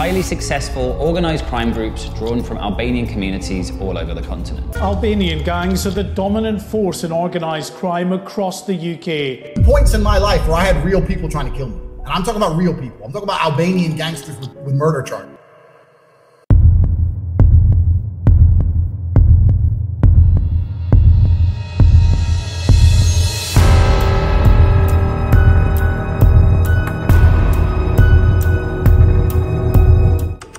highly successful, organised crime groups drawn from Albanian communities all over the continent. Albanian gangs are the dominant force in organised crime across the UK. Points in my life where I had real people trying to kill me. And I'm talking about real people. I'm talking about Albanian gangsters with murder charges.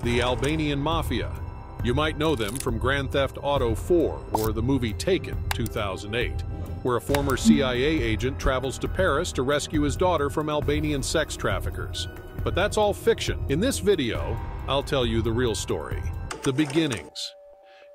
The Albanian Mafia. You might know them from Grand Theft Auto 4 or the movie Taken, 2008, where a former CIA agent travels to Paris to rescue his daughter from Albanian sex traffickers. But that's all fiction. In this video, I'll tell you the real story, the beginnings.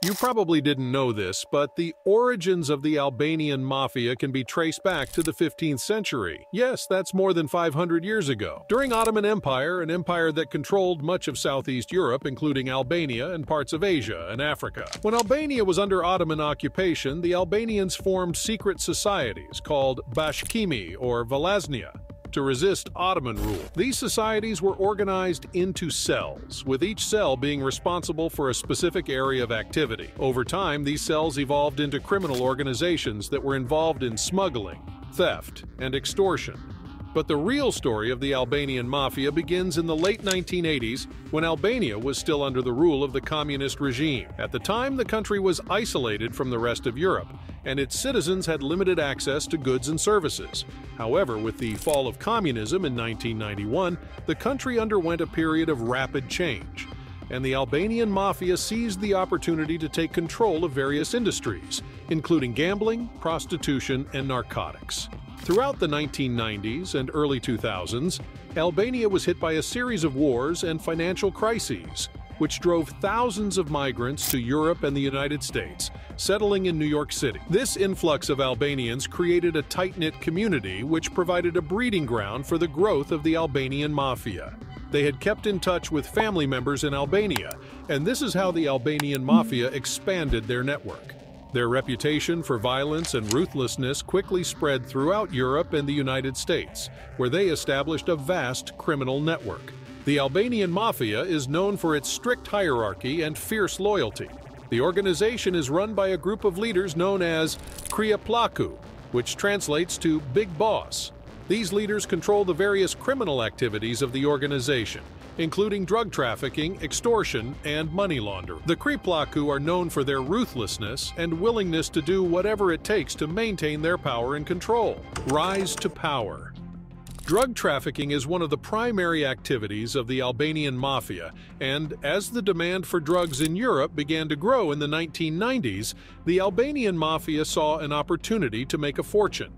You probably didn't know this, but the origins of the Albanian Mafia can be traced back to the 15th century. Yes, that's more than 500 years ago. During Ottoman Empire, an empire that controlled much of Southeast Europe, including Albania and parts of Asia and Africa. When Albania was under Ottoman occupation, the Albanians formed secret societies called bashkimi or Valaznia to resist Ottoman rule. These societies were organized into cells, with each cell being responsible for a specific area of activity. Over time, these cells evolved into criminal organizations that were involved in smuggling, theft, and extortion. But the real story of the Albanian Mafia begins in the late 1980s, when Albania was still under the rule of the communist regime. At the time, the country was isolated from the rest of Europe, and its citizens had limited access to goods and services. However, with the fall of communism in 1991, the country underwent a period of rapid change, and the Albanian Mafia seized the opportunity to take control of various industries, including gambling, prostitution, and narcotics. Throughout the 1990s and early 2000s, Albania was hit by a series of wars and financial crises, which drove thousands of migrants to Europe and the United States, settling in New York City. This influx of Albanians created a tight-knit community which provided a breeding ground for the growth of the Albanian Mafia. They had kept in touch with family members in Albania, and this is how the Albanian Mafia expanded their network. Their reputation for violence and ruthlessness quickly spread throughout Europe and the United States, where they established a vast criminal network. The Albanian Mafia is known for its strict hierarchy and fierce loyalty. The organization is run by a group of leaders known as Krija Plaku, which translates to Big Boss. These leaders control the various criminal activities of the organization, including drug trafficking, extortion, and money laundering. The Krija Plaku are known for their ruthlessness and willingness to do whatever it takes to maintain their power and control. Rise to power. Drug trafficking is one of the primary activities of the Albanian Mafia, and as the demand for drugs in Europe began to grow in the 1990s, the Albanian Mafia saw an opportunity to make a fortune.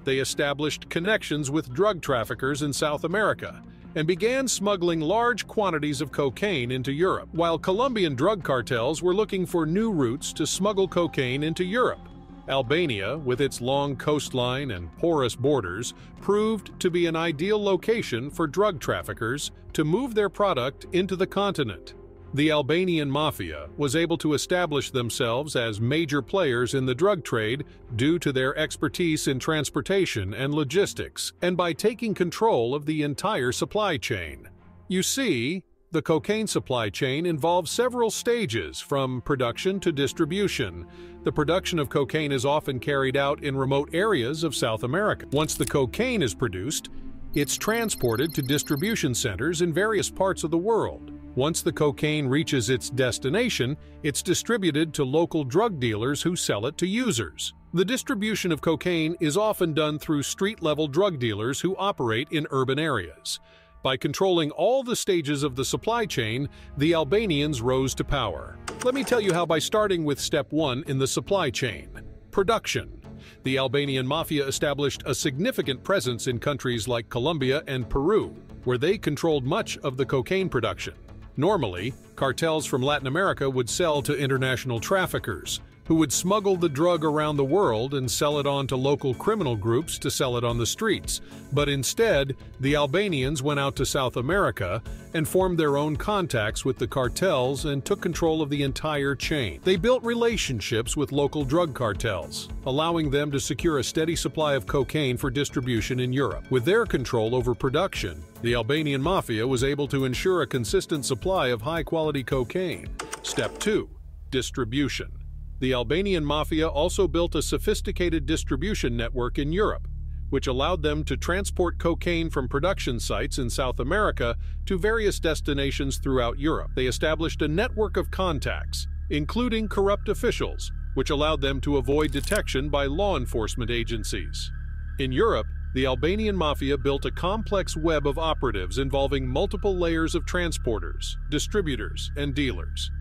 They established connections with drug traffickers in South America and began smuggling large quantities of cocaine into Europe, while Colombian drug cartels were looking for new routes to smuggle cocaine into Europe. Albania, with its long coastline and porous borders, proved to be an ideal location for drug traffickers to move their product into the continent. The Albanian Mafia was able to establish themselves as major players in the drug trade due to their expertise in transportation and logistics, and by taking control of the entire supply chain. You see, the cocaine supply chain involves several stages, from production to distribution. The production of cocaine is often carried out in remote areas of South America. Once the cocaine is produced, it's transported to distribution centers in various parts of the world. Once the cocaine reaches its destination, it's distributed to local drug dealers who sell it to users. The distribution of cocaine is often done through street-level drug dealers who operate in urban areas. By controlling all the stages of the supply chain, the Albanians rose to power. Let me tell you how by starting with step 1 in the supply chain: production. The Albanian Mafia established a significant presence in countries like Colombia and Peru, where they controlled much of the cocaine production. Normally, cartels from Latin America would sell to international traffickers, who would smuggle the drug around the world and sell it on to local criminal groups to sell it on the streets. But instead, the Albanians went out to South America and formed their own contacts with the cartels and took control of the entire chain. They built relationships with local drug cartels, allowing them to secure a steady supply of cocaine for distribution in Europe. With their control over production, the Albanian Mafia was able to ensure a consistent supply of high-quality cocaine. Step 2. Distribution. The Albanian Mafia also built a sophisticated distribution network in Europe, which allowed them to transport cocaine from production sites in South America to various destinations throughout Europe. They established a network of contacts, including corrupt officials, which allowed them to avoid detection by law enforcement agencies. In Europe, the Albanian Mafia built a complex web of operatives involving multiple layers of transporters, distributors, and dealers.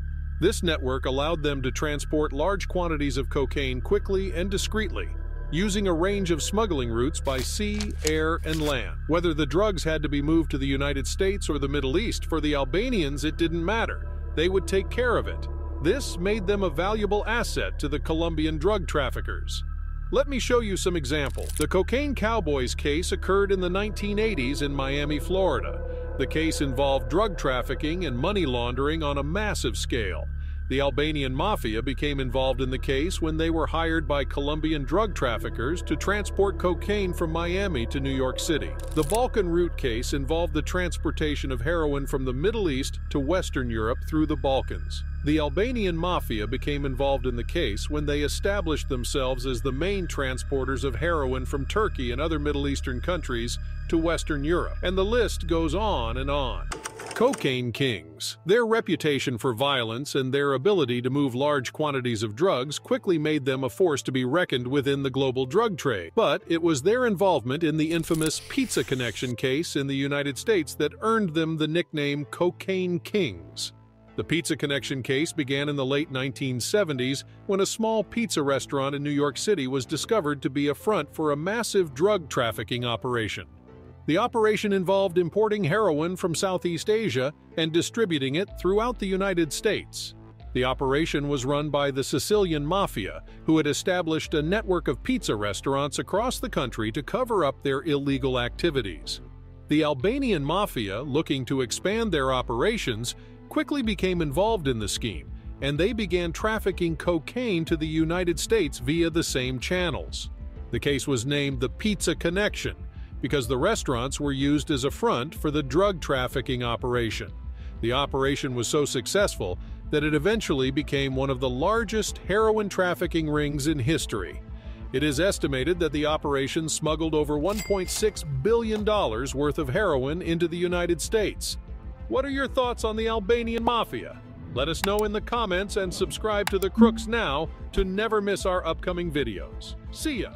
This network allowed them to transport large quantities of cocaine quickly and discreetly, using a range of smuggling routes by sea, air, and land. Whether the drugs had to be moved to the United States or the Middle East, for the Albanians it didn't matter. They would take care of it. This made them a valuable asset to the Colombian drug traffickers. Let me show you some examples. The Cocaine Cowboys case occurred in the 1980s in Miami, Florida. The case involved drug trafficking and money laundering on a massive scale. The Albanian Mafia became involved in the case when they were hired by Colombian drug traffickers to transport cocaine from Miami to New York City. The Balkan route case involved the transportation of heroin from the Middle East to Western Europe through the Balkans. The Albanian Mafia became involved in the case when they established themselves as the main transporters of heroin from Turkey and other Middle Eastern countries to Western Europe. And the list goes on and on. Cocaine kings. Their reputation for violence and their ability to move large quantities of drugs quickly made them a force to be reckoned within the global drug trade. But it was their involvement in the infamous Pizza Connection case in the United States that earned them the nickname Cocaine Kings. The Pizza Connection case began in the late 1970s when a small pizza restaurant in New York City was discovered to be a front for a massive drug trafficking operation. The operation involved importing heroin from Southeast Asia and distributing it throughout the United States. The operation was run by the Sicilian Mafia, who had established a network of pizza restaurants across the country to cover up their illegal activities. The Albanian Mafia, looking to expand their operations, quickly became involved in the scheme, and they began trafficking cocaine to the United States via the same channels. The case was named the Pizza Connection because the restaurants were used as a front for the drug trafficking operation. The operation was so successful that it eventually became one of the largest heroin trafficking rings in history. It is estimated that the operation smuggled over $1.6 billion worth of heroin into the United States. What are your thoughts on the Albanian Mafia? Let us know in the comments and subscribe to The Crooks now to never miss our upcoming videos. See ya!